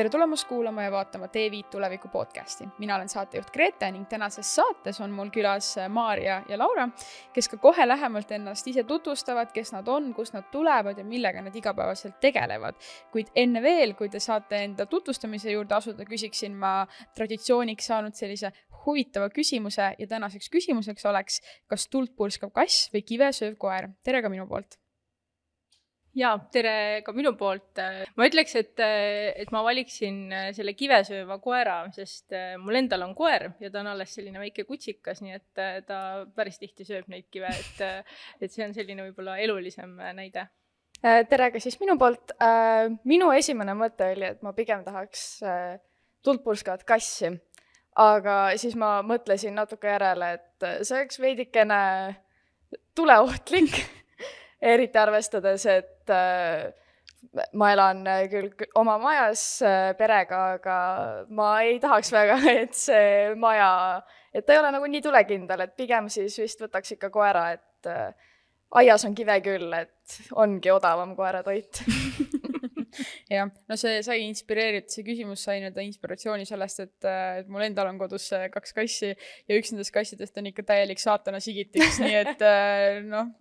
Tere tulemast kuulama ja vaatama T5 tuleviku podcasti. Mina olen saatejuht Grete ning tänases saates on mul külas Maarja ja Laura, kes ka kohe lähemalt ennast ise tutvustavad, kes nad on, kust nad tulevad ja millega nad igapäevaselt tegelevad. Kuid enne veel, kui te saate enda tutvustamise juurde asuda, küsiksin ma traditsiooniks saanud sellise huvitava küsimuse ja tänaseks küsimuseks oleks, kas tuld purskav kass või kive sööv koer? Tere ka minu poolt! Ja, tere ka minu poolt. Ma ütleks, et ma valiksin selle kivesööva koera, sest mul endal on koer ja ta on alles selline väike kutsikas, nii et ta päris tihti sööb neid kive, et see on selline võib-olla elulisem näide. Tere ka siis minu poolt. Minu esimene mõte oli, et ma pigem tahaks tuldpurskavat kassi, aga siis ma mõtlesin natuke järele, et see oleks veidikene tuleohtlik. Eriti arvestades, et ma elan küll oma majas perega, aga ma ei tahaks väga, et see maja, et ta ei ole nagu nii tulekindel, et pigem siis vist võtaks ikka koera, et aias on kive küll, et ongi odavam koeratoit. Ja, no see sai inspireeritud, see küsimus sai inspiratsiooni sellest, et mul endal on kodus 2 kassi ja üks nendest kassidest on ikka täielik saatana sigitiks, nii et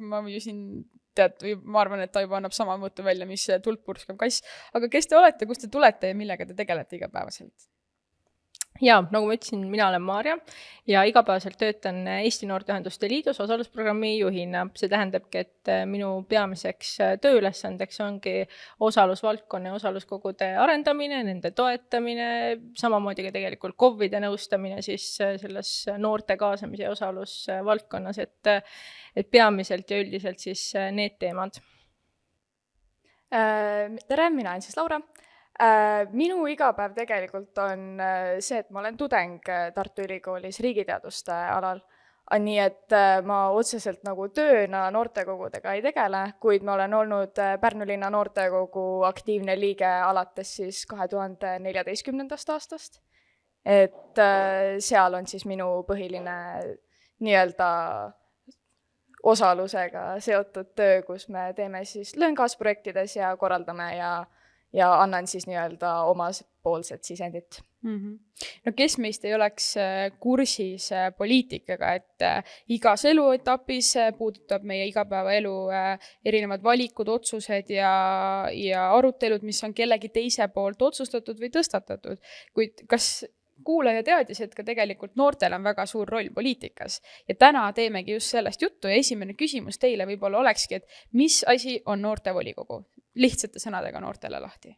ma ju siin ma arvan, et ta juba annab sama mõttu välja, mis tuldpurskav kass. Aga kes te olete, kust te tulete ja millega te tegelete igapäevaselt? Ja, nagu ma ütlesin, mina olen Maarja ja igapäevaselt töötan Eesti Noorteühenduste Liidus osalusprogrammi juhina. See tähendabki, et minu peamiseks tööülesandeks ongi osalusvaldkonna ja osaluskogude arendamine, nende toetamine, samamoodi ka tegelikult KOV-ide nõustamine siis selles noorte kaasamise ja osalusvaldkonnas, et peamiselt ja üldiselt siis need teemad. Tere, mina olen siis Laura. Minu igapäev tegelikult on see, et ma olen tudeng Tartu Ülikoolis riigiteaduste alal. Nii et ma otseselt nagu tööna noortekogudega ei tegele, kuid ma olen olnud Pärnu linna noortekogu aktiivne liige alates siis 2014. aastast. Et seal on siis minu põhiline nii-öelda osalusega seotud töö, kus me teeme siis lõõnkaasprojektides ja korraldame ja annan siis nii-öelda omapoolset sisendit. No kes meist ei oleks kursis poliitikaga, et igas eluetapis puudutab meie igapäevaelu erinevad valikud, otsused ja arutelud, mis on kellegi teise poolt otsustatud või tõstatatud. Kuid kas kuulaja teadis, et ka tegelikult noortel on väga suur roll poliitikas ja täna teemegi just sellest juttu ja esimene küsimus teile võib-olla olekski, et mis asi on noortevolikogu? Lihtsate sõnadega noortele lahti.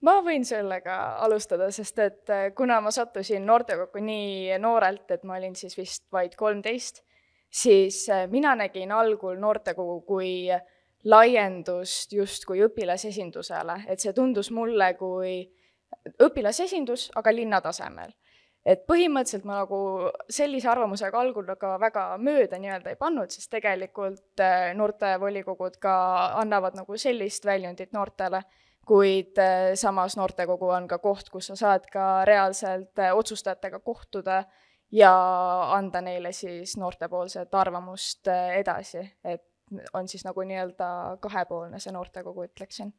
Ma võin sellega alustada, sest et kuna ma sattusin noortekokku nii noorelt, et ma olin siis vist vaid 13, siis mina nägin algul noortekogu kui laiendust justkui õpilasesindusele, et see tundus mulle kui õpilasesindus, aga linna tasemel. Et põhimõtteliselt ma nagu sellise arvamusega algul aga väga mööda nii-öelda ei pannud, sest tegelikult noortevolikogud ka annavad nagu sellist väljundit noortele, kuid samas noortekogu on ka koht, kus sa saad ka reaalselt otsustajatega kohtuda ja anda neile siis noortepoolset arvamust edasi. Et on siis nagu nii-öelda kahepoolne see noortekogu, ütleksin.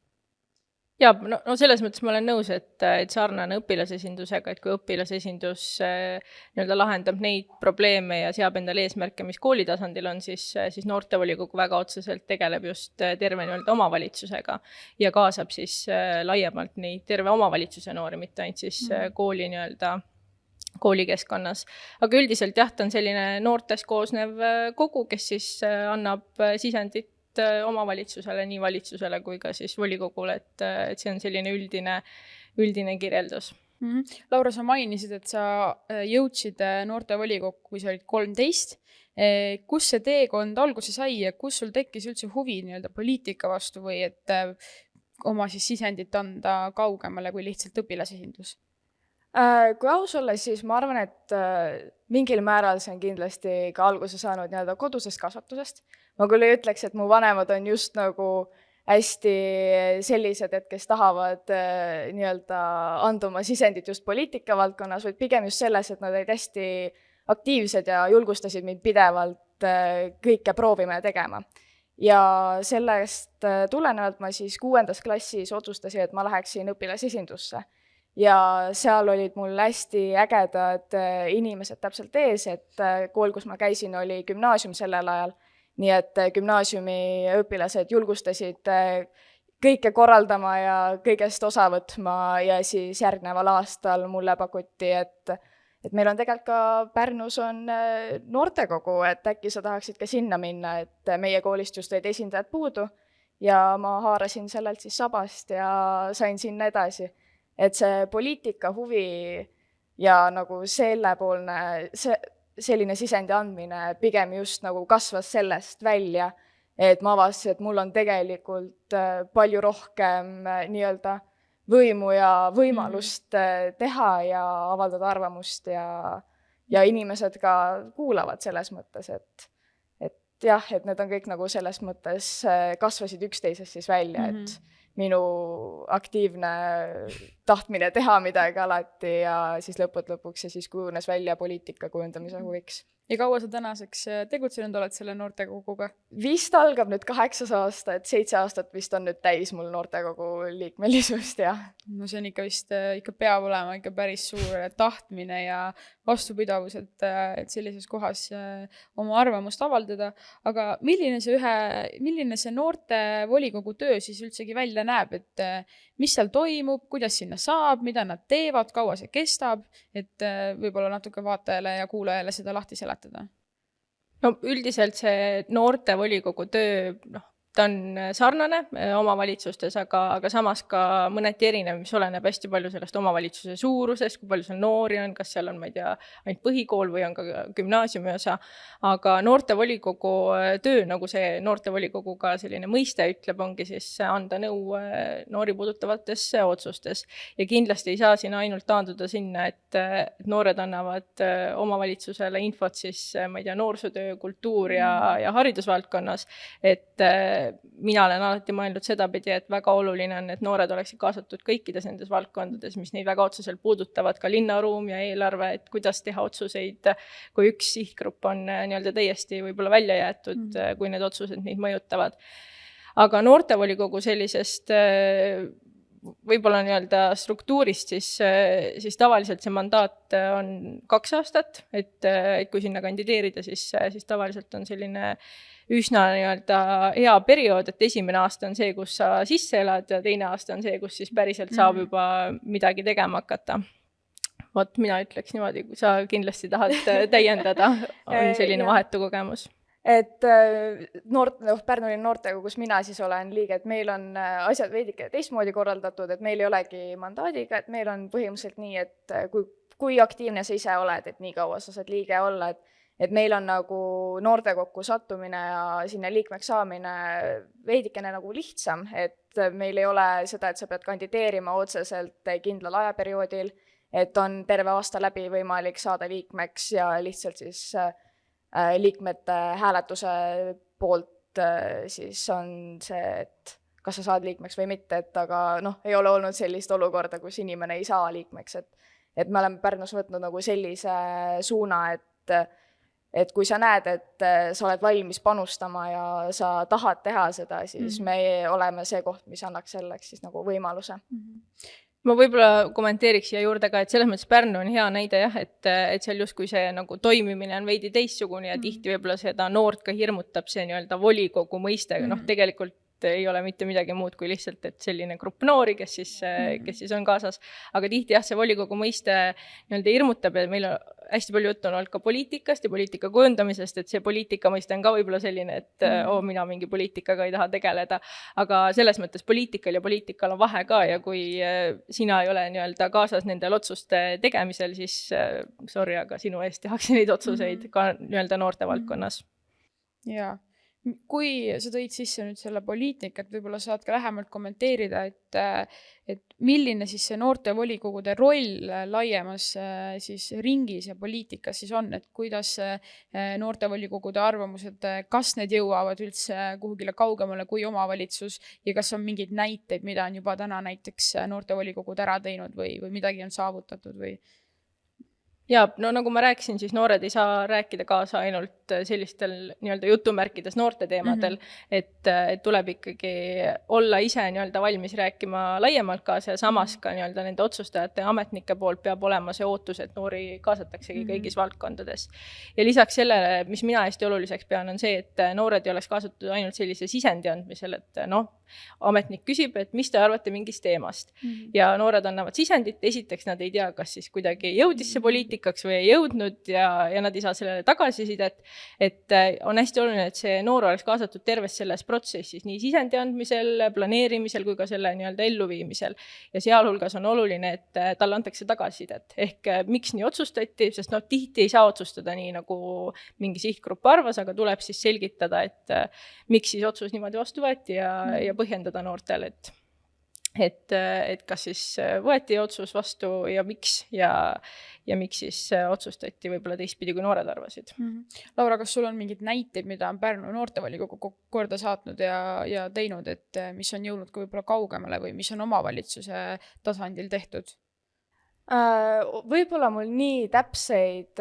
Ja, no selles mõttes ma olen nõus, et sarnane õpilasesindusega, et kui õpilasesindus nii-öelda lahendab neid probleeme ja seab endale eesmärke, mis koolitasandil on, siis noortevolikogu väga otseselt tegeleb just terve nii-öelda omavalitsusega ja kaasab siis laiemalt neid terve omavalitsuse noori, mitte ainult siis kooli nii-öelda koolikeskkonnas. Aga üldiselt jah, ta on selline noortest koosnev kogu, kes siis annab sisendit omavalitsusele, nii valitsusele kui ka siis volikogule, et see on selline üldine kirjeldus. Laura, sa mainisid, et sa jõudsid noortevolikokku, kui sa olid 13. Kus see teekond alguse sai ja kus sul tekkis üldse huvi nii-öelda poliitika vastu või et oma siis sisendit anda kaugemale kui lihtsalt õpilasesindus? Kui aus olla, siis ma arvan, et mingil määral see on kindlasti ka alguse saanud nii-öelda kodusest kasvatusest. Ma küll ei ütleks, et mu vanemad on just nagu hästi sellised, et kes tahavad nii-öelda anda oma sisendit just poliitika valdkonnas, vaid pigem just selles, et nad olid hästi aktiivsed ja julgustasid mind pidevalt kõike proovima ja tegema. ja sellest tulenevalt ma siis 6. klassis otsustasin, et ma läheksin õpilasesindusse. Ja seal olid mul hästi ägedad inimesed täpselt ees, et kool, kus ma käisin, oli gümnaasium sellel ajal, nii et gümnaasiumi õpilased julgustasid kõike korraldama ja kõigest osa võtma ja siis järgneval aastal mulle pakuti, et meil on tegelikult ka Pärnus on noortekogu, et äkki sa tahaksid ka sinna minna, et meie koolist just olid esindajad puudu ja ma haarasin sellelt siis sabast ja sain sinna edasi. Et see poliitika huvi ja nagu selline sisendi andmine pigem just nagu kasvas sellest välja, et ma avastasin, et mul on tegelikult palju rohkem nii-öelda võimu ja võimalust teha ja avaldada arvamust ja inimesed ka kuulavad selles mõttes, et jah, et need on kõik nagu selles mõttes kasvasid üksteisest siis välja, et minu aktiivne tahtmine teha midagi alati ja siis lõpuks ja siis kujunes välja poliitika kujundamise huviks. Ja kaua sa tänaseks tegutsenud oled selle noortekoguga? Vist algab nüüd 8. aasta, et 7 aastat vist on nüüd täis mul noortekogu liikmelisust, jah. No see on ikka vist, ikka peab olema ikka päris suur tahtmine ja vastupidavus, et sellises kohas oma arvamust avaldada. Aga milline see noortevolikogu töö siis üldsegi välja näeb, et mis seal toimub, kuidas sinna saab, mida nad teevad, kaua see kestab, et võib-olla natuke vaatajale ja kuulajale seda lahti seletada? No üldiselt see noortevolikogu töö, ta on sarnane omavalitsustes, aga samas ka mõneti erinev, mis oleneb hästi palju sellest omavalitsuse suurusest, kui palju seal noori on, kas seal on, ma ei tea, ainult põhikool või on ka gümnaasiumi osa. Aga noortevolikogu töö, nagu see noortevolikoguga selline mõiste ütleb, ongi siis anda nõu noori puudutavates otsustes. Ja kindlasti ei saa siin ainult taanduda sinna, et noored annavad omavalitsusele infot siis, ma ei tea, noorsootöö, kultuur ja haridusvaldkonnas, et mina olen alati mõelnud sedapidi, et väga oluline on, et noored oleksid kaasatud kõikides nendes valdkondades, mis neid väga otseselt puudutavad, ka linnaruum ja eelarve, et kuidas teha otsuseid, kui üks sihtgrupp on nii-öelda täiesti võib-olla välja jäetud, kui need otsused neid mõjutavad. Aga noortevolikogu sellisest võib-olla nii-öelda struktuurist, siis tavaliselt see mandaat on 2 aastat, et kui sinna kandideerida, siis tavaliselt on selline üsna nii-öelda hea periood, et esimene aasta on see, kus sa sisse elad ja teine aasta on see, kus siis päriselt saab juba midagi tegema hakata. Vot mina ütleks niimoodi, kui sa kindlasti tahad täiendada, on selline vahetu kogemus. Et Pärnu noortekogu, kus mina siis olen liige, et meil on asjad veidike teistmoodi korraldatud, et meil ei olegi mandaadiga, et meil on põhimõtteliselt nii, et kui aktiivne sa ise oled, et nii kaua sa saad liige olla, et meil on nagu noortekokku sattumine ja sinna liikmeks saamine veidikene nagu lihtsam, et meil ei ole seda, et sa pead kandideerima otseselt kindlal ajaperioodil, et on terve aasta läbi võimalik saada liikmeks ja lihtsalt siis liikmete hääletuse poolt siis on see, et kas sa saad liikmeks või mitte, et aga ei ole olnud sellist olukorda, kus inimene ei saa liikmeks, et me oleme Pärnus võtnud nagu sellise suuna, et kui sa näed, et sa oled valmis panustama ja sa tahad teha seda, siis me oleme see koht, mis annaks selleks siis nagu võimaluse. Ma võib-olla kommenteeriks siia juurde ka, et selles mõttes Pärnu on hea näide jah, et seal justkui see nagu toimimine on veidi teistsugune ja tihti võib-olla seda noort ka hirmutab see nii-öelda volikogu mõiste, tegelikult ei ole mitte midagi muud kui lihtsalt, et selline grupp noori, kes siis on kaasas. Aga tihti jah, see volikogu mõiste nii-öelda hirmutab ja meil on hästi palju juttu on olnud ka poliitikast ja poliitika kujundamisest, et see poliitika mõiste on ka võib-olla selline, et mina mingi poliitikaga ei taha tegeleda. Aga selles mõttes poliitikal ja poliitikal on vahe ka ja kui sina ei ole nii-öelda kaasas nendel otsuste tegemisel, siis sorry, aga sinu eest tehakse neid otsuseid ka nii-öelda noorte valdkonnas. Jaa. Kui sa tõid sisse nüüd selle poliitikat, võib-olla saad ka lähemalt kommenteerida, et milline siis see noortevolikogude roll laiemas siis ringis ja poliitikas siis on, et kuidas noortevolikogude arvamused, kas need jõuavad üldse kuhugile kaugemale kui omavalitsus ja kas on mingeid näiteid, mida on juba täna näiteks noortevolikogud ära teinud või midagi on saavutatud või? Ja no nagu ma rääkisin, siis noored ei saa rääkida kaasa ainult sellistel nii-öelda jutumärkides noorte teemadel, et tuleb ikkagi olla ise nii-öelda valmis rääkima laiemalt kaasa ja samas ka nii-öelda nende otsustajate ja ametnike poolt peab olema see ootus, et noori kaasataksegi kõigis valdkondades. Ja lisaks sellele, mis mina hästi oluliseks pean, on see, et noored ei oleks kaasatud ainult sellise sisendi andmisel, et ametnik küsib, et mis te arvate mingist teemast. Ja noored annavad sisendit, esiteks nad ei tea, kas siis kuidagi jõudis see poliitikaks või ei jõudnud ja nad ei saa sellele tagasisidet, et on hästi oluline, et see noor oleks kaasatud terves selles protsessis, nii sisendi andmisel, planeerimisel kui ka selle nii-öelda elluviimisel. Ja sealhulgas on oluline, et talle antakse tagasisidet. Ehk miks nii otsustati, sest tihti ei saa otsustada nii, nagu mingi sihtgrupp arvas, aga tuleb siis selgitada, et miks siis otsus niimoodi vastu võeti ja põhjendada noortele, et kas siis võeti otsus vastu ja miks miks siis otsustati võib-olla teistpidi, kui noored arvasid. Laura, kas sul on mingid näiteid, mida on Pärnu noortevolikogu korda saatnud ja teinud, et mis on jõudnud ka võib-olla kaugemale või mis on omavalitsuse tasandil tehtud? Võib-olla mul nii täpseid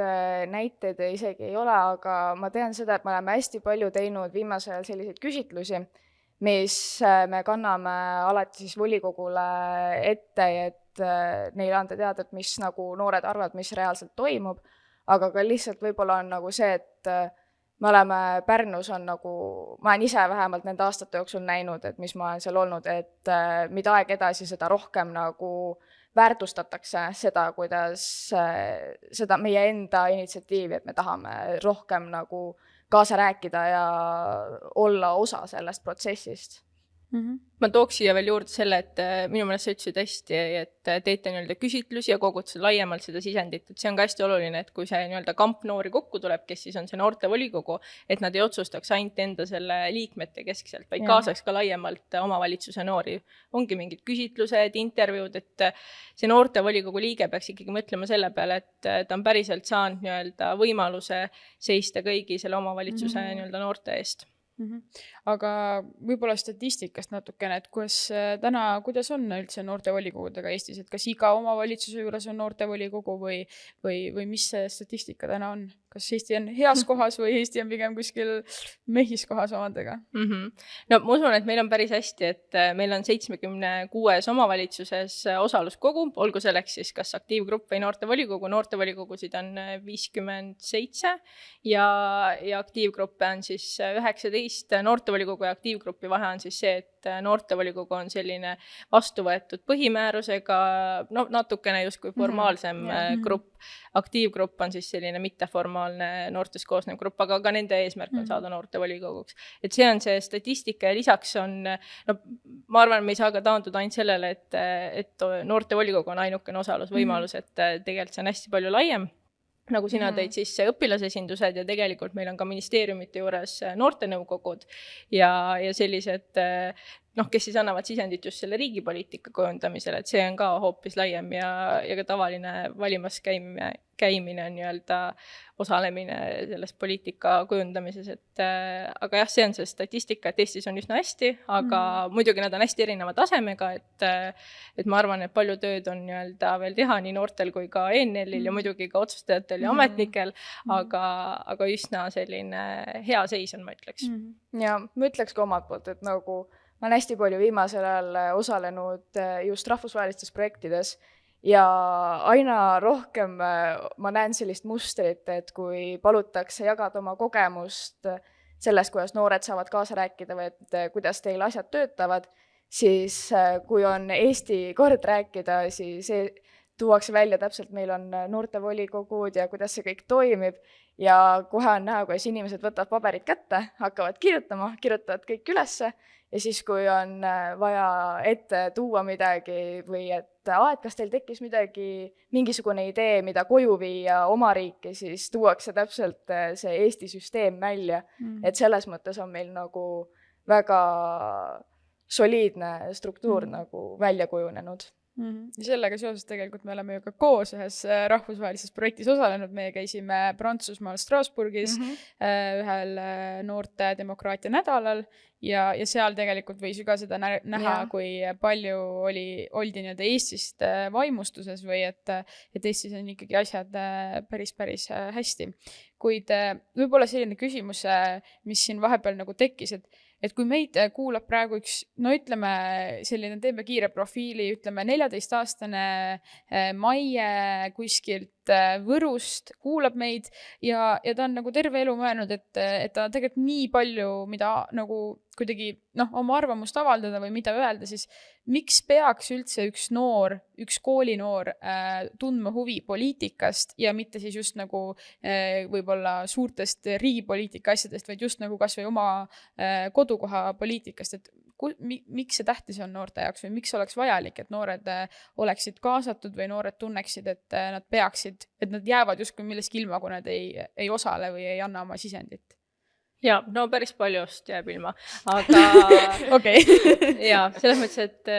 näiteid isegi ei ole, aga ma tean seda, et me oleme hästi palju teinud viimasel selliseid küsitlusi, mis me kanname alati siis volikogule ette, et neile anda teada, et mis nagu noored arvavad, mis reaalselt toimub, aga ka lihtsalt võib-olla on nagu see, et me oleme Pärnus on nagu, ma olen ise vähemalt nende aastate jooksul näinud, et mis ma olen seal olnud, et mida aeg edasi, seda rohkem nagu väärtustatakse seda, kuidas seda meie enda initsiatiivi, et me tahame rohkem nagu kaasa rääkida ja olla osa sellest protsessist. Ma tooks siia veel juurde selle, et minu meelest sa ütlesid hästi, et teete nii-öelda küsitlusi ja kogute laiemalt seda sisendit, et see on ka hästi oluline, et kui see nii-öelda kamp noori kokku tuleb, kes siis on see noortevolikogu, et nad ei otsustaks ainult enda selle liikmete keskselt, vaid kaasaks ka laiemalt omavalitsuse noori. Ongi mingid küsitlused, intervjuud, et see noortevolikogu liige peaks ikkagi mõtlema selle peale, et ta on päriselt saanud nii-öelda võimaluse seista kõigi selle omavalitsuse nii-öelda noorte eest. Aga võib-olla statistikast natukene, et kuidas on üldse noortevolikogudega Eestis, et kas iga omavalitsuse juures on noortevolikogu või mis see statistika täna on? Kas Eesti on heas kohas või Eesti on pigem kuskil mehis kohas omadega? No ma usun, et meil on päris hästi, et meil on 76 omavalitsuses osaluskogu, olgu selleks siis kas aktiivgrupp või noortevolikogusid on 57 ja aktiivgruppe on siis 19, noortevolikogu ja aktiivgruppi vahe on siis see, et noortevolikogu on selline vastu võetud põhimäärusega, natukene justkui formaalsem grupp. Aktiivgrupp on siis selline mitteformaalne noortest koosnev grupp, aga ka nende eesmärk on saada noortevolikoguks. Et see on see statistika ja lisaks on, ma arvan, me ei saa ka taanduda ainult sellele, et noortevolikogu on ainukene osalusvõimalus, et tegelikult see on hästi palju laiem. Nagu sina tõid sisse õpilasesindused ja tegelikult meil on ka ministeeriumite juures noortenõukogud ja sellised, kes siis annavad sisendit just selle riigipoliitika kujundamisele, et see on ka hoopis laiem ja ka tavaline valimas käimine on nii-öelda osalemine selles poliitika kujundamises, aga jah, see on see statistika, et Eestis on üsna hästi, aga muidugi nad on hästi erineva tasemega, et ma arvan, et palju tööd on nii-öelda veel teha nii noortel kui ka ENL-il ja muidugi ka otsustajatel ja ametnikel, aga üsna selline hea seis on, ma ütleks. Ja ma ütleks ka omalt poolt, et nagu ma olen hästi palju viimasel ajal osalenud just rahvusvahelistes projektides ja aina rohkem ma näen sellist mustrit, et kui palutakse jagada oma kogemust sellest, kuidas noored saavad kaasa rääkida või et kuidas teil asjad töötavad, siis kui on Eesti kord rääkida, siis tuuakse välja täpselt, meil on noortevolikogud ja kuidas see kõik toimib ja kohe on näha, kuidas inimesed võtavad paberid kätte, hakkavad kirjutavad kõik ülesse ja siis, kui on vaja ette tuua midagi või et kas teil tekkis mingisugune idee, mida koju viia oma riiki, siis tuuakse täpselt see Eesti süsteem välja. Et selles mõttes on meil nagu väga soliidne struktuur nagu välja kujunenud. Ja sellega seoses tegelikult me oleme ju ka koos ühes rahvusvahelises projektis osalenud, meie käisime Prantsusmaal Strasbourgis ühel noorte demokraatia nädalal ja seal tegelikult võis ju ka seda näha, kui palju oldi nii-öelda Eestist vaimustuses või et Eestis on ikkagi asjad päris hästi. Kuid võib-olla selline küsimus, mis siin vahepeal nagu tekkis, et kui meid kuulab praegu üks, no ütleme selline, teeme kiire profiili, ütleme 14-aastane Maie kuskilt Võrust kuulab meid ja ta on nagu terve elu mõelnud, et ta tegelikult nii palju, mida nagu kuidagi oma arvamust avaldada või mida öelda, siis miks peaks üldse üks koolinoor tundma huvi poliitikast ja mitte siis just nagu võib-olla suurtest riigipoliitika asjadest, vaid just nagu kas või oma kodukoha poliitikast, et miks see tähtis on noorte jaoks või miks oleks vajalik, et noored oleksid kaasatud või noored tunneksid, et nad peaksid, et nad jäävad justkui millestki ilma, kui nad ei osale või ei anna oma sisendit? Ja, no päris paljust jääb ilma, aga ja selles mõttes, et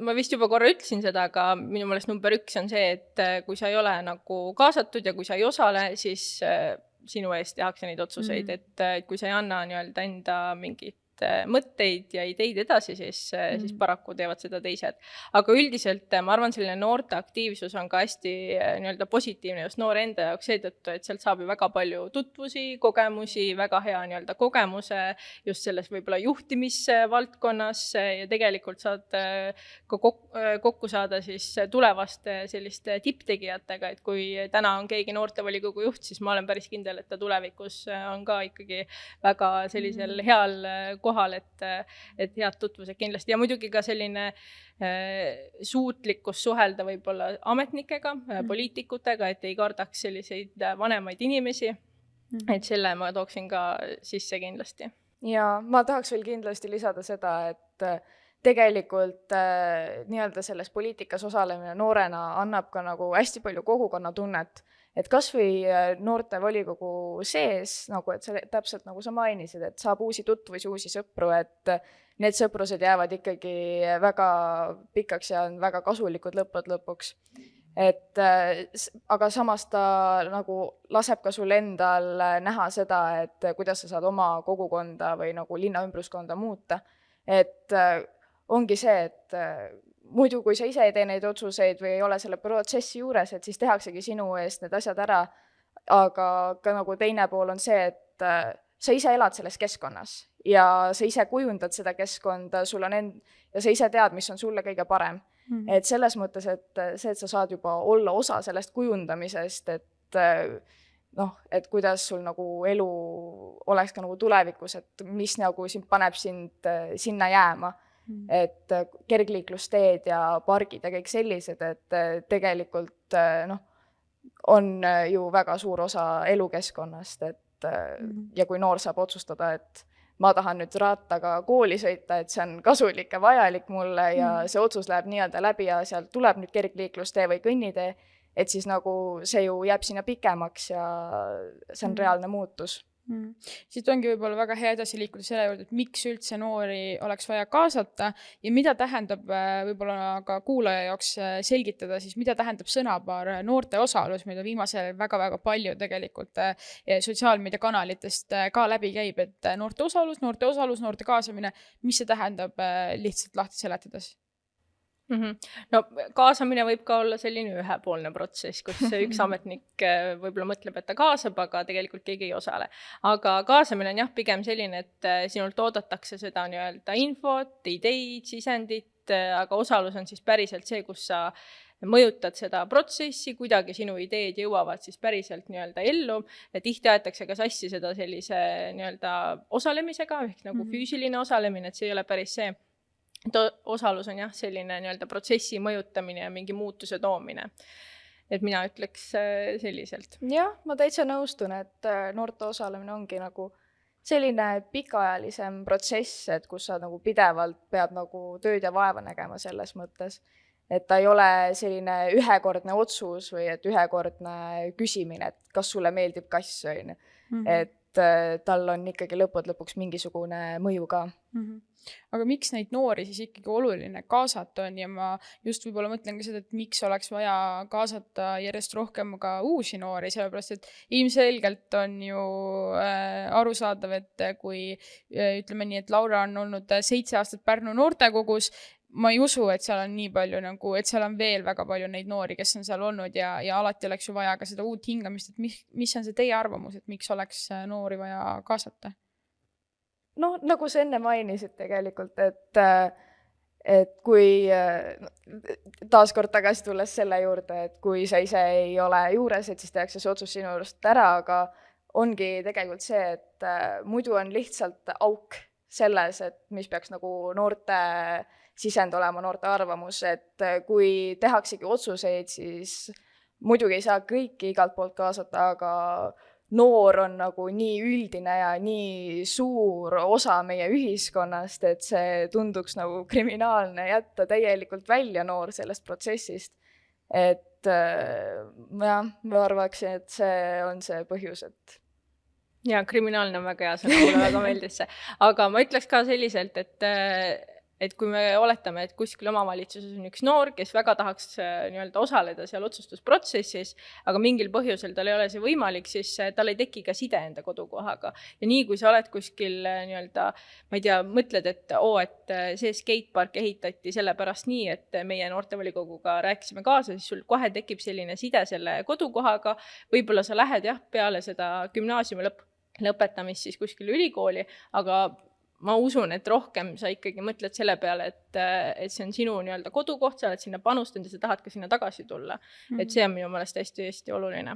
ma vist juba korra ütlesin seda, aga minu meelest number 1 on see, et kui sa ei ole nagu kaasatud ja kui sa ei osale, siis sinu eest tehakse neid otsuseid, et kui sa ei anna nii-öelda enda mingit mõtteid ja ideid edasi, siis paraku teevad seda teised. Aga üldiselt ma arvan, selline noorte aktiivsus on ka hästi nii-öelda positiivne just noore enda jaoks seetõttu, et sealt saab ju väga palju tutvusi, kogemusi, väga hea nii-öelda kogemuse just selles võib-olla juhtimisvaldkonnas ja tegelikult saad ka kokku saada siis tulevaste selliste tipptegijatega, et kui täna on keegi noortevolikogu juht, siis ma olen päris kindel, et ta tulevikus on ka ikkagi väga sellisel heal kohal, et head tutvused kindlasti ja muidugi ka selline suutlikkus suhelda võib-olla ametnikega, poliitikutega, et ei kardaks selliseid vanemaid inimesi, et selle ma tooksin ka sisse kindlasti. Ja ma tahaks veel kindlasti lisada seda, et tegelikult nii-öelda selles poliitikas osalemine noorena annab ka nagu hästi palju kogukonnatunnet, et kas või noorte volikogu sees, nagu et see täpselt nagu sa mainisid, et saab uusi tutvusi, uusi sõpru, et need sõprused jäävad ikkagi väga pikaks ja on väga kasulikud lõpuks. Et, aga samas ta nagu laseb ka sul endal näha seda, et kuidas sa saad oma kogukonda või nagu linna ümbruskonda muuta. Et ongi see, et muidu kui sa ise ei tee neid otsuseid või ei ole selle protsessi juures, et siis tehaksegi sinu eest need asjad ära, aga ka nagu teine pool on see, et sa ise elad selles keskkonnas ja sa ise kujundad seda keskkonda, sul on ja sa ise tead, mis on sulle kõige parem. Et selles mõttes, et see, et sa saad juba olla osa sellest kujundamisest, et kuidas sul nagu elu oleks ka nagu tulevikus, et mis nagu paneb sind sinna jääma. Et kergliiklusteed ja pargid ja kõik sellised, et tegelikult on ju väga suur osa elukeskkonnast, et ja kui noor saab otsustada, et ma tahan nüüd rattaga kooli sõita, et see on kasulik ja vajalik mulle ja see otsus läheb nii-öelda läbi ja sealt tuleb nüüd kergliiklustee või kõnnitee, et siis nagu see ju jääb sinna pikemaks ja see on reaalne muutus. Siit ongi võib-olla väga hea edasi liikuda selle juurde, et miks üldse noori oleks vaja kaasata ja mida tähendab võib-olla ka kuulaja jaoks selgitada, siis mida tähendab sõnapaar noorte osalus, mida viimasel väga-väga palju tegelikult sotsiaalmeediakanalitest ka läbi käib, et noorte osalus, noorte kaasamine, mis see tähendab lihtsalt lahti seletades? No kaasamine võib ka olla selline ühepoolne protsess, kus üks ametnik võib-olla mõtleb, et ta kaasab, aga tegelikult keegi ei osale. Aga kaasamine on jah pigem selline, et sinult oodatakse seda nii-öelda infot, ideid, sisendit, aga osalus on siis päriselt see, kus sa mõjutad seda protsessi, kuidagi sinu ideed jõuavad siis päriselt nii-öelda ellu. Tihti aetakse ka sassi seda sellise nii-öelda osalemisega, ehk nagu füüsiline osalemine, et see ei ole päris see. Osalus on jah selline nii-öelda protsessi mõjutamine ja mingi muutuse toomine. Et mina ütleks selliselt. Jah, ma täitsa nõustun, et noorte osalemine ongi nagu selline pikaajalisem protsess, et kus sa nagu pidevalt pead nagu tööd ja vaeva nägema selles mõttes. et ta ei ole selline ühekordne otsus või et ühekordne küsimine, et kas sulle meeldib kass, on ju. Et tal on ikkagi lõppude lõpuks mingisugune mõju ka. Aga miks neid noori siis ikkagi oluline kaasata on ja ma just võib-olla mõtlen ka seda, et miks oleks vaja kaasata järjest rohkem ka uusi noori, sellepärast et ilmselgelt on ju arusaadav, et kui ütleme nii, et Laura on olnud 7 aastat Pärnu noortekogus, ma ei usu, et seal on nii palju nagu, et seal on veel väga palju neid noori, kes on seal olnud ja alati oleks ju vaja ka seda uut hingamist, et mis on see teie arvamus, et miks oleks noori vaja kaasata? Noh, nagu sa enne mainisid tegelikult, et kui taaskord tagasi tulles selle juurde, et kui sa ise ei ole juures, et siis tehakse see otsus sinu juurest ära, aga ongi tegelikult see, et muidu on lihtsalt auk selles, et mis peaks nagu noorte sisend olema, noorte arvamus, et kui tehaksegi otsuseid, siis muidugi ei saa kõiki igalt poolt kaasata, aga noor on nagu nii üldine ja nii suur osa meie ühiskonnast, et see tunduks nagu kriminaalne jätta täielikult välja noor sellest protsessist. Et jah, ma arvaksin, et see on see põhjus, et ja kriminaalne on väga hea sõna, mulle väga meeldis see. Aga ma ütleks ka selliselt, et kui me oletame, et kuskil omavalitsuses on üks noor, kes väga tahaks nii-öelda osaleda seal otsustusprotsessis, aga mingil põhjusel tal ei ole see võimalik, siis tal ei teki ka side enda kodukohaga. Ja nii, kui sa oled kuskil nii-öelda, ma ei tea, mõtled, et see skatepark ehitati sellepärast nii, et meie noortevolikoguga rääkisime kaasa, siis sul kohe tekib selline side selle kodukohaga. Võib-olla sa lähed peale seda gümnaasiumi lõpetamist siis kuskil ülikooli, aga ma usun, et rohkem sa ikkagi mõtled selle peale, et see on sinu nii-öelda kodukoht, sa oled sinna panustanud ja sa tahad ka sinna tagasi tulla. Et see on minu meelest hästi oluline.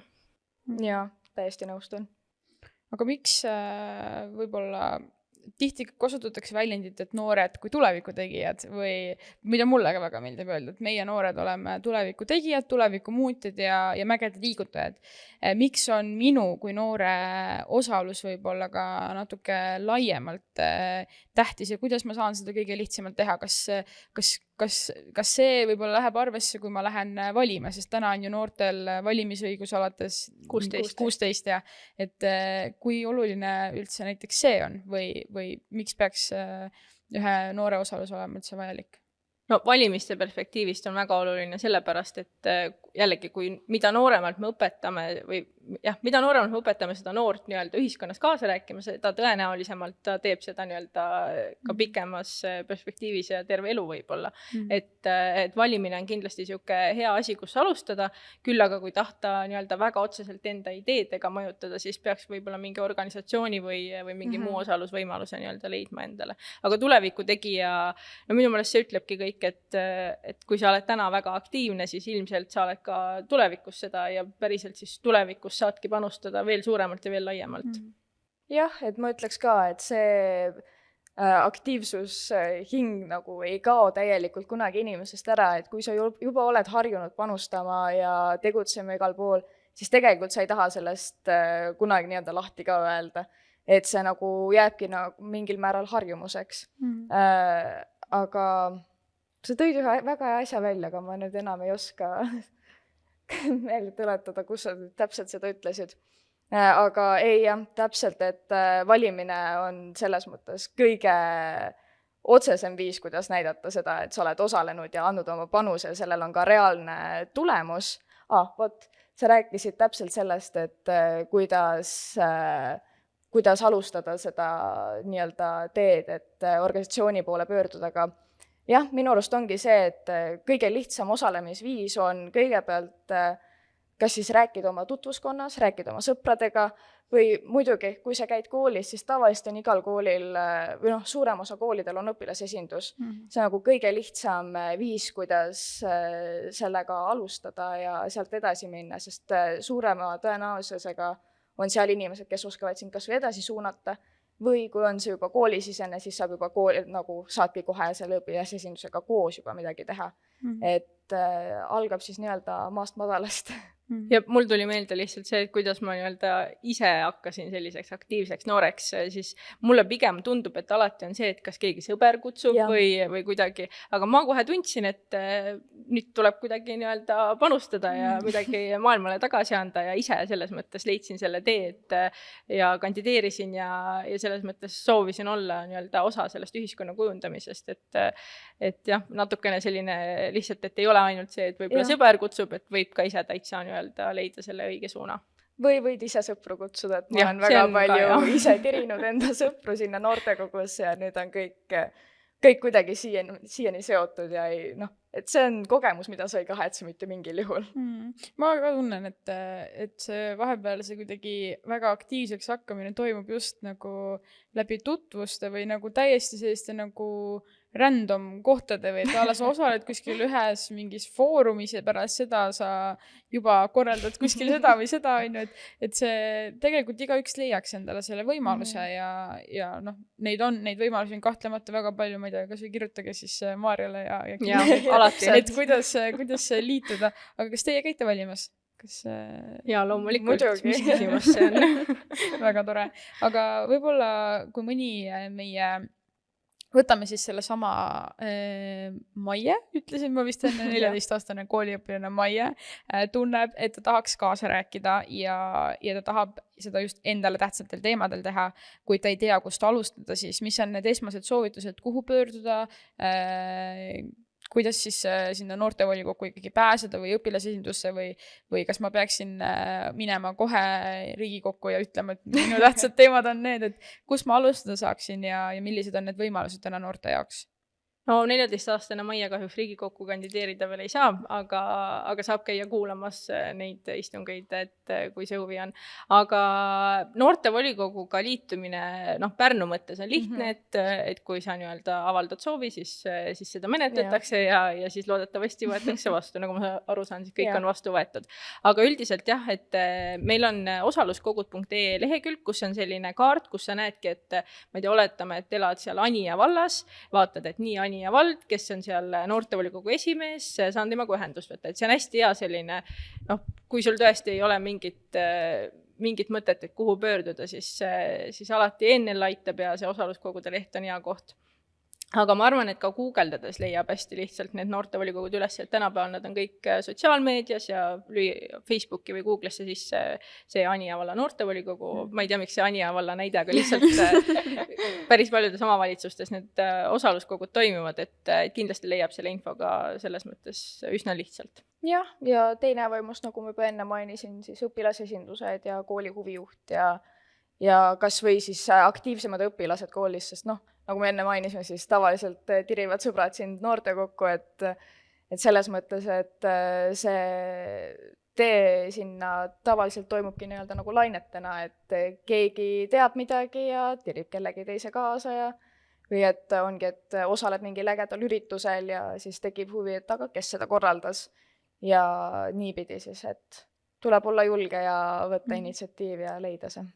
Jaa, täiesti nõustun. Aga miks võib-olla tihti kasutatakse väljendit, et noored kui tuleviku tegijad või mida mulle ka väga meeldib öelda, et meie noored oleme tuleviku tegijad, tuleviku muutjad ja mägede liigutajad. Miks on minu kui noore osalus võib-olla ka natuke laiemalt tähtis ja kuidas ma saan seda kõige lihtsamalt teha? Kas see võib-olla läheb arvesse, kui ma lähen valima, sest täna on ju noortel valimisõigus alates 16 ja et kui oluline üldse näiteks see on või miks peaks ühe noore osalus olema üldse vajalik? No valimiste perspektiivist on väga oluline sellepärast, et jällegi, kui mida nooremalt me õpetame mida nooremalt me õpetame seda noort nii-öelda ühiskonnas kaasa rääkima, seda tõenäolisemalt ta teeb seda nii-öelda ka pikemas perspektiivis ja terve elu võib-olla. Et valimine on kindlasti siuke hea asi, kus alustada, küll aga kui tahta nii-öelda väga otseselt enda ideedega mõjutada, siis peaks võib-olla mingi organisatsiooni või mingi muu osalusvõimaluse nii-öelda leidma endale. Aga tuleviku tegija, no minu meelest see ütlebki kõik, et kui sa oled täna väga aktiivne, siis ilmselt sa oled ka tulevikus seda ja päriselt siis tulevikus saadki panustada veel suuremalt ja veel laiemalt. Jah, et ma ütleks ka, et see aktiivsushing nagu ei kao täielikult kunagi inimesest ära, et kui sa juba oled harjunud panustama ja tegutsema igal pool, siis tegelikult sa ei taha sellest kunagi nii-öelda lahti ka öelda. Et see nagu jääbki nagu mingil määral harjumuseks. Aga sa tõid ühe väga hea asja välja, aga ma nüüd enam ei oska meelde tuletada, kus sa täpselt seda ütlesid. Aga ei jah, täpselt, et valimine on selles mõttes kõige otsesem viis, kuidas näidata seda, et sa oled osalenud ja andnud oma panuse ja sellel on ka reaalne tulemus. Sa rääkisid täpselt sellest, et kuidas alustada seda nii-öelda teed, et organisatsiooni poole pöörduda, aga jah, minu arust ongi see, et kõige lihtsam osalemisviis on kõigepealt kas siis rääkida oma tutvuskonnas, rääkida oma sõpradega või muidugi, kui sa käid koolis, siis tavaliselt on igal koolil või suurem osa koolidel on õpilasesindus. See on nagu kõige lihtsam viis, kuidas sellega alustada ja sealt edasi minna, sest suurema tõenäosusega on seal inimesed, kes oskavad sind kas või edasi suunata või kui on see juba koolisisene, siis saab juba saadki kohe selle õpilasesindusega koos juba midagi teha. Et algab siis nii-öelda maast madalast. Ja mul tuli meelde lihtsalt see, et kuidas ma nii-öelda ise hakkasin selliseks aktiivseks nooreks, siis mulle pigem tundub, et alati on see, et kas keegi sõber kutsub või kuidagi, aga ma kohe tundsin, et nüüd tuleb kuidagi nii-öelda panustada ja midagi maailmale tagasi anda ja ise selles mõttes leidsin selle tee, ja kandideerisin ja selles mõttes soovisin olla nii-öelda osa sellest ühiskonna kujundamisest, et jah, natukene selline lihtsalt, et ei ole ainult see, et võib-olla sõber kutsub, et võib ka ise täitsa nii-öelda leida selle õige suuna. Või võid ise sõpru kutsuda, et ma olen väga palju ise tirinud enda sõpru sinna noortekogusse ja nüüd on kõik kuidagi siiani seotud ja et see on kogemus, mida sa ei kahetse mitte mingil juhul. Ma ka tunnen, et see vahepeal see kuidagi väga aktiivseks hakkamine toimub just nagu läbi tutvuste või nagu täiesti selliste nagu random kohtade või et sa osaled kuskil ühes mingis foorumis ja pärast seda sa juba korraldad kuskil seda või seda, et see tegelikult igaüks leiaks endale selle võimaluse ja neid võimalusi on kahtlemata väga palju, ma ei tea, kas või kirjutage siis Maarjale ja alati. Et kuidas liituda, aga kas teie käite valimas? Jaa, loomulikult, mis küsimus see on? Väga tore, aga võib-olla kui mõni meie võtame siis selle sama Maie, ütlesin ma vist enne 14-aastane kooliõpilane Maie, tunneb, et ta tahaks kaasa rääkida ja ta tahab seda just endale tähtsatel teemadel teha, kuid ta ei tea, kust alustada, siis mis on need esmased soovitused, kuhu pöörduda, kuidas siis sinna noortevolikokku ikkagi pääseda või õpilasesindusse või kas ma peaksin minema kohe Riigikokku ja ütlema, et minu tähtsad teemad on need, et kus ma alustada saaksin ja millised on need võimalused täna noorte jaoks? No 14-aastane Maie kahjuks Riigikokku kandideerida veel ei saa, aga saab käia kuulamas neid istungeid, et kui see huvi on. Aga noortevolikoguga liitumine, Pärnu mõttes on lihtne, et kui sa nii-öelda avaldad soovi, siis seda menetletakse ja siis loodetavasti võetakse vastu, nagu ma aru saan, siis kõik on vastu võetud. Aga üldiselt jah, et meil on osaluskogud.ee lehekülg, kus on selline kaart, kus sa näedki, et ma ei tea, oletame, et elad seal Anija vallas, vaatad, et nii Anija vald, kes on seal noortevolikogu esimees, saan temaga ühendust võtta, et see on hästi hea selline, kui sul tõesti ei ole mingit mõtet, et kuhu pöörduda, siis alati ENL aitab ja see osaluskogude leht on hea koht. Aga ma arvan, et ka guugeldades leiab hästi lihtsalt need noortevolikogud üles, et tänapäeval nad on kõik sotsiaalmeedias ja Facebooki või Google'isse sisse see Anija valla noortevolikogu. Ma ei tea, miks see Anija valla näide, aga lihtsalt päris paljudes omavalitsustes need osaluskogud toimivad, et kindlasti leiab selle infoga selles mõttes üsna lihtsalt. Jah, ja teine võimus, nagu ma juba enne mainisin, siis õpilasesindused ja kooli huvijuht ja kas või siis aktiivsemad õpilased koolis, sest nagu me enne mainisime, siis tavaliselt tirivad sõbrad sind noortekokku, et selles mõttes, et see tee sinna tavaliselt toimubki nii-öelda nagu lainetena, et keegi teab midagi ja tirib kellegi teise kaasa või et ongi, et osaled mingil ägedal üritusel ja siis tekib huvi, et aga kes seda korraldas ja niipidi siis, et tuleb olla julge ja võtta initsiatiiv ja leida see.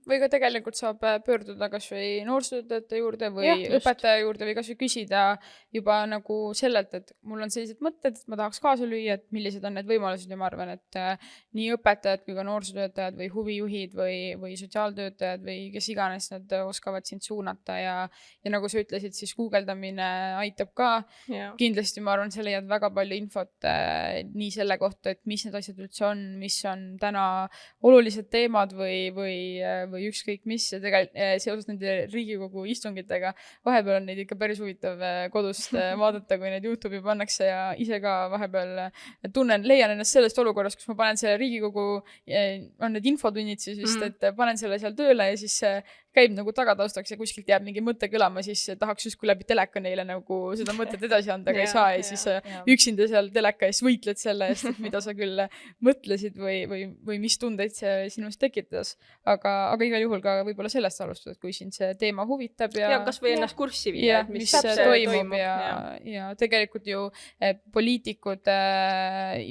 Või ka tegelikult saab pöörduda kas või noorsootöötajate juurde või õpetaja juurde või kas või küsida juba nagu sellelt, et mul on sellised mõtted, et ma tahaks kaasa lüüa, et millised on need võimalused ja ma arvan, et nii õpetajad kui ka noorsootöötajad või huvijuhid või sotsiaaltöötajad või kes iganes nad oskavad sind suunata ja nagu sa ütlesid, siis guugeldamine aitab ka. Kindlasti ma arvan, sa leiad väga palju infot nii selle kohta, et mis need asjad üldse on, mis on täna olulised teemad või ükskõik mis ja tegelikult seoses nende Riigikogu istungitega vahepeal on neid ikka päris huvitav kodust vaadata, kui neid YouTube'i pannakse ja ise ka vahepeal leian ennast sellest olukorrast, kus ma panen selle Riigikogu, on need infotunnid siis vist, et panen selle seal tööle ja siis käib nagu tagataustaks ja kuskilt jääb mingi mõte kõlama, siis tahaks justkui läbi teleka neile nagu seda mõtet edasi anda, aga ei saa ja siis üksinda seal teleka ees võitled selle eest, et mida sa küll mõtlesid või mis tundeid see sinust tekitas. Aga igal juhul ka võib-olla sellest alustada, et kui sind see teema huvitab ja kas või ennast kurssi viia, mis toimub ja tegelikult ju poliitikud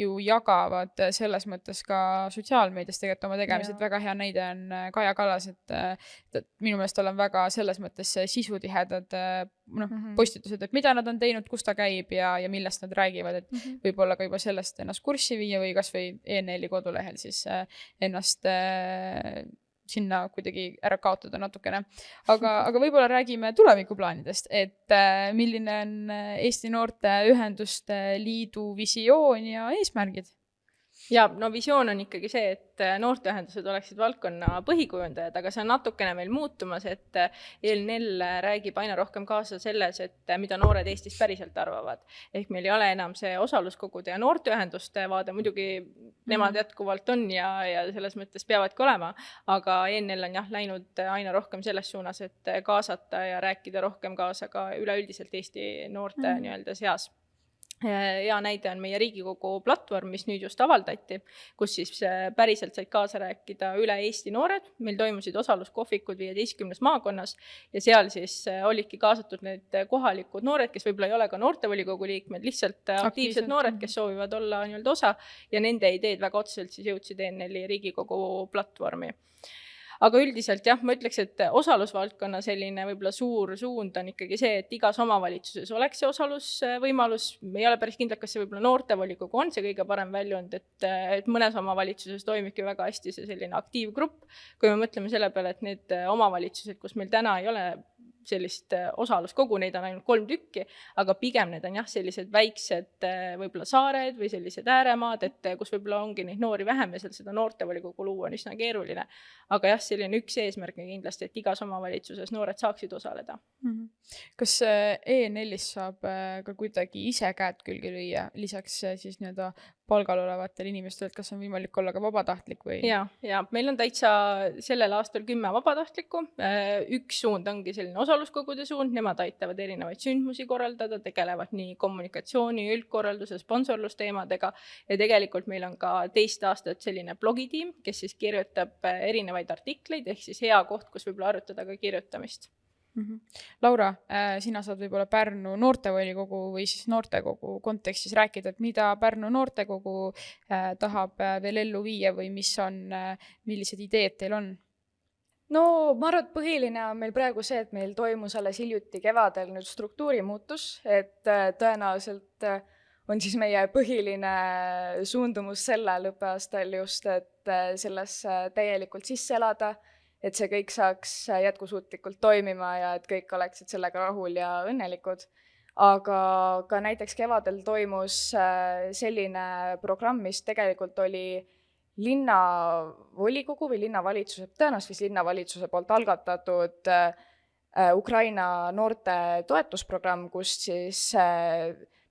ju jagavad selles mõttes ka sotsiaalmeedias tegelikult oma tegemised. Väga hea näide on Kaja Kallas, et minu meelest tal on väga selles mõttes sisutihedad postitused, et mida nad on teinud, kus ta käib ja millest nad räägivad, et võib-olla ka juba sellest ennast kurssi viia või kas või ENL-i kodulehel siis ennast sinna kuidagi ära kaotada natukene. Aga võib-olla räägime tulevikuplaanidest, et milline on Eesti Noorteühenduste Liidu visioon ja eesmärgid? Ja no visioon on ikkagi see, et noorteühendused oleksid valdkonna põhikujundajad, aga see on natukene meil muutumas, et ENL räägib aina rohkem kaasa selles, et mida noored Eestis päriselt arvavad. Ehk meil ei ole enam see osaluskogude ja noorteühenduste vaade, muidugi nemad jätkuvalt on ja selles mõttes peavadki olema, aga ENL on läinud aina rohkem selles suunas, et kaasata ja rääkida rohkem kaasa ka üleüldiselt Eesti noorte nii-öelda seas. Hea näide on meie Riigikogu platvorm, mis nüüd just avaldati, kus siis päriselt said kaasa rääkida üle Eesti noored. Meil toimusid osaluskohvikud 15 maakonnas ja seal siis olidki kaasatud need kohalikud noored, kes võib-olla ei ole ka noortevolikogu liikmed, lihtsalt aktiivsed noored, kes soovivad olla nii-öelda osa ja nende ideed väga otseselt siis jõudsid ENL-i Riigikogu platvormi. Aga üldiselt ma ütleks, et osalusvaldkonna selline võib-olla suur suund on ikkagi see, et igas omavalitsuses oleks see osalusvõimalus. Me ei ole päris kindlad, kas see võib-olla noortevolikogu on see kõige parem väljund, et mõnes omavalitsuses toimibki väga hästi see selline aktiivgrupp. Kui me mõtleme selle peale, et need omavalitsused, kus meil täna ei ole sellist osaluskogu, neid on ainult 3 tükki, aga pigem need on sellised väiksed võib-olla saared või sellised ääremaad, et kus võib-olla ongi neid noori vähem ja seal seda noortevolikogu luua on üsna keeruline. Aga selline üks eesmärk on kindlasti, et igas omavalitsuses noored saaksid osaleda. Kas ENL-is saab ka kuidagi ise käed külge lüüa, lisaks siis nii-öelda palgal olevatel inimestel, et kas on võimalik olla ka vabatahtlik või? Ja meil on täitsa sellel aastal 10 vabatahtlikku. Üks suund ongi selline osaluskogude suund, nemad aitavad erinevaid sündmusi korraldada, tegelevad nii kommunikatsiooni, üldkorralduse, sponsorlusteemadega ja tegelikult meil on ka teist aastat selline blogitiim, kes siis kirjutab erinevaid artikleid, ehk siis hea koht, kus võib-olla arutada ka kirjutamist. Laura, sina saad võib-olla Pärnu noortevolikogu või siis noortekogu kontekstis rääkida, et mida Pärnu noortekogu tahab veel ellu viia või millised ideed teil on? No ma arvan, et põhiline on meil praegu see, et meil toimus alles hiljuti kevadel nüüd struktuurimuutus, et tõenäoliselt on siis meie põhiline suundumus sellel õppeaastal just, et sellesse täielikult sisse elada, et see kõik saaks jätkusuutlikult toimima ja et kõik oleksid sellega rahul ja õnnelikud. Aga ka näiteks kevadel toimus selline programm, mis tegelikult oli linnavolikogu või linnavalitsuse, tõenäoliselt linnavalitsuse poolt algatatud Ukraina noorte toetusprogramm, kus siis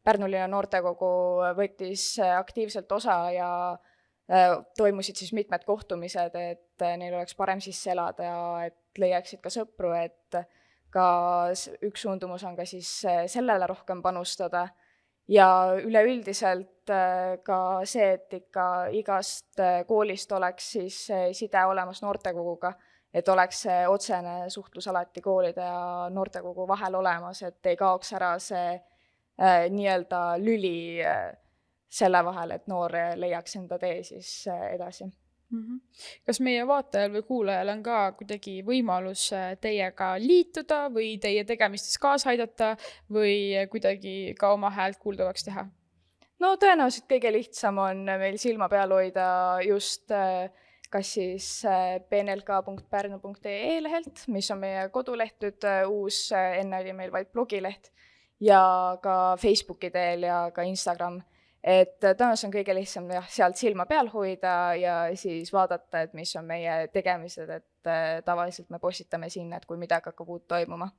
Pärnu linna noortekogu võttis aktiivselt osa ja toimusid siis mitmed kohtumised, et neil oleks parem sisse elada ja et leiaksid ka sõpru, et ka üks suundumus on ka siis sellele rohkem panustada ja üleüldiselt ka see, et ikka igast koolist oleks siis side olemas noortekoguga, et oleks see otsene suhtlus alati koolide ja noortekogu vahel olemas, et ei kaoks ära see nii-öelda lüli selle vahel, et noor leiaks enda tee siis edasi. Kas meie vaatajal või kuulajal on ka kuidagi võimalus teiega liituda või teie tegemistes kaasa aidata või kuidagi ka oma häält kuuldavaks teha? No tõenäoliselt kõige lihtsam on meil silma peal hoida just kas siis pnlk.pärnu.ee lehelt, mis on meie koduleht, nüüd uus, enne oli meil vaid blogileht ja ka Facebooki teel ja ka Instagram. Et tõenäoliselt on kõige lihtsam sealt silma peal hoida ja siis vaadata, et mis on meie tegemised, et tavaliselt me postitame sinna, et kui midagi hakkab uut toimuma.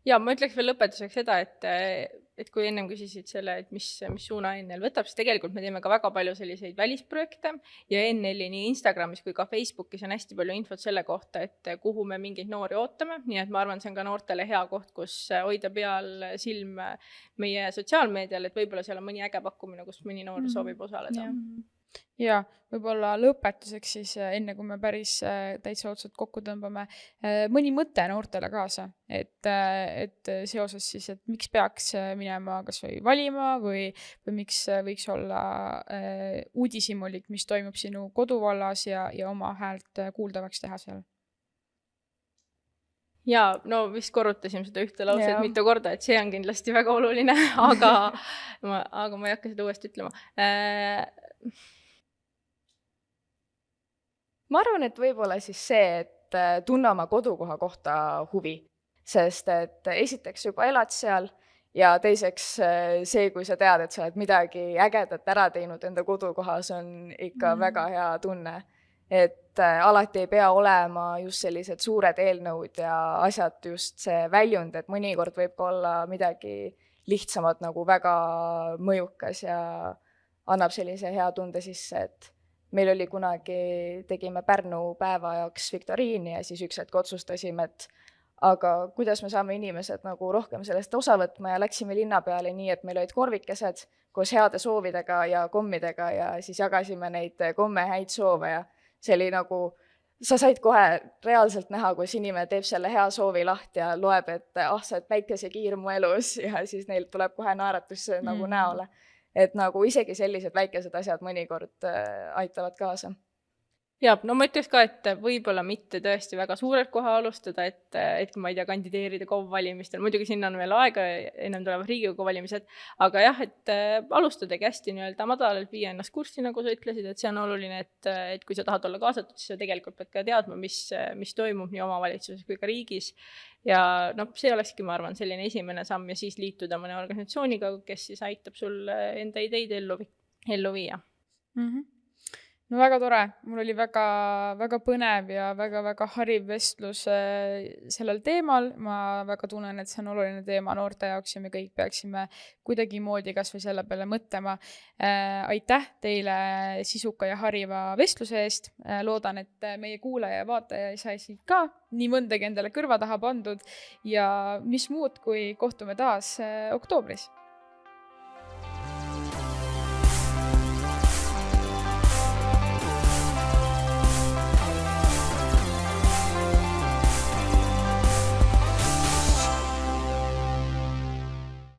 Ja ma ütleks veel lõpetuseks seda, et kui ennem küsisid selle, et mis suuna ENL võtab, siis tegelikult me teeme ka väga palju selliseid välisprojekte ja ENL-i nii Instagramis kui ka Facebookis on hästi palju infot selle kohta, et kuhu me mingeid noori ootame, nii et ma arvan, see on ka noortele hea koht, kus hoida peal silm meie sotsiaalmeedial, et võib-olla seal on mõni äge pakkumine, kus mõni noor soovib osaleda. ja võib-olla lõpetuseks siis, enne kui me päris täitsa otsad kokku tõmbame, mõni mõte noortele kaasa, et seoses siis, et miks peaks minema kas või valima või miks võiks olla uudishimulik, mis toimub sinu koduvallas ja oma häält kuuldavaks teha seal. Jaa, no vist korrutasime seda ühte lauset Jah. mitu korda, et see on kindlasti väga oluline, aga ma ei hakka seda uuesti ütlema. Ma arvan, et võib-olla siis see, et tunne oma kodukoha kohta huvi, sest et esiteks juba elad seal ja teiseks see, kui sa tead, et sa oled midagi ägedat ära teinud enda kodukohas, on ikka väga hea tunne. Et alati ei pea olema just sellised suured eelnõud ja asjad just see väljund, et mõnikord võib ka olla midagi lihtsamat nagu väga mõjukas ja annab sellise hea tunde sisse, et meil oli kunagi, tegime Pärnu päeva jaoks viktoriini ja siis üks hetk otsustasime, et aga kuidas me saame inimesed nagu rohkem sellest osa võtma ja läksime linna peale nii, et meil olid korvikesed koos heade soovidega ja kommidega ja siis jagasime neid komme häid soove ja see oli nagu, sa said kohe reaalselt näha, kus inimene teeb selle hea soovi lahti ja loeb, et sa oled päikesekiir mu elus ja siis neil tuleb kohe naeratus nagu näole. Et nagu isegi sellised väikesed asjad mõnikord aitavad kaasa. Jaa, no ma ütleks ka, et võib-olla mitte tõesti väga suurelt koha alustada, et ma ei tea, kandideerida KOV valimistel, muidugi sinna on veel aega, ennem tulevad Riigikogu valimised, aga jah, et alustadagi hästi nii-öelda madalalt, viia ennast kurssi, nagu sa ütlesid, et see on oluline, et kui sa tahad olla kaasatud, siis sa tegelikult pead ka teadma, mis toimub nii omavalitsuses kui ka riigis. Ja see olekski, ma arvan, selline esimene samm ja siis liituda mõne organisatsiooniga, kes siis aitab sul enda ideid ellu viia. No väga tore, mul oli väga, väga põnev ja väga hariv vestlus sellel teemal. Ma väga tunnen, et see on oluline teema noorte jaoks ja me kõik peaksime kuidagimoodi kas või selle peale mõtlema. Aitäh teile sisuka ja hariva vestluse eest. Loodan, et meie kuulaja ja vaataja sai siit ka nii mõndagi endale kõrva taha pandud ja mis muud, kui kohtume taas oktoobris.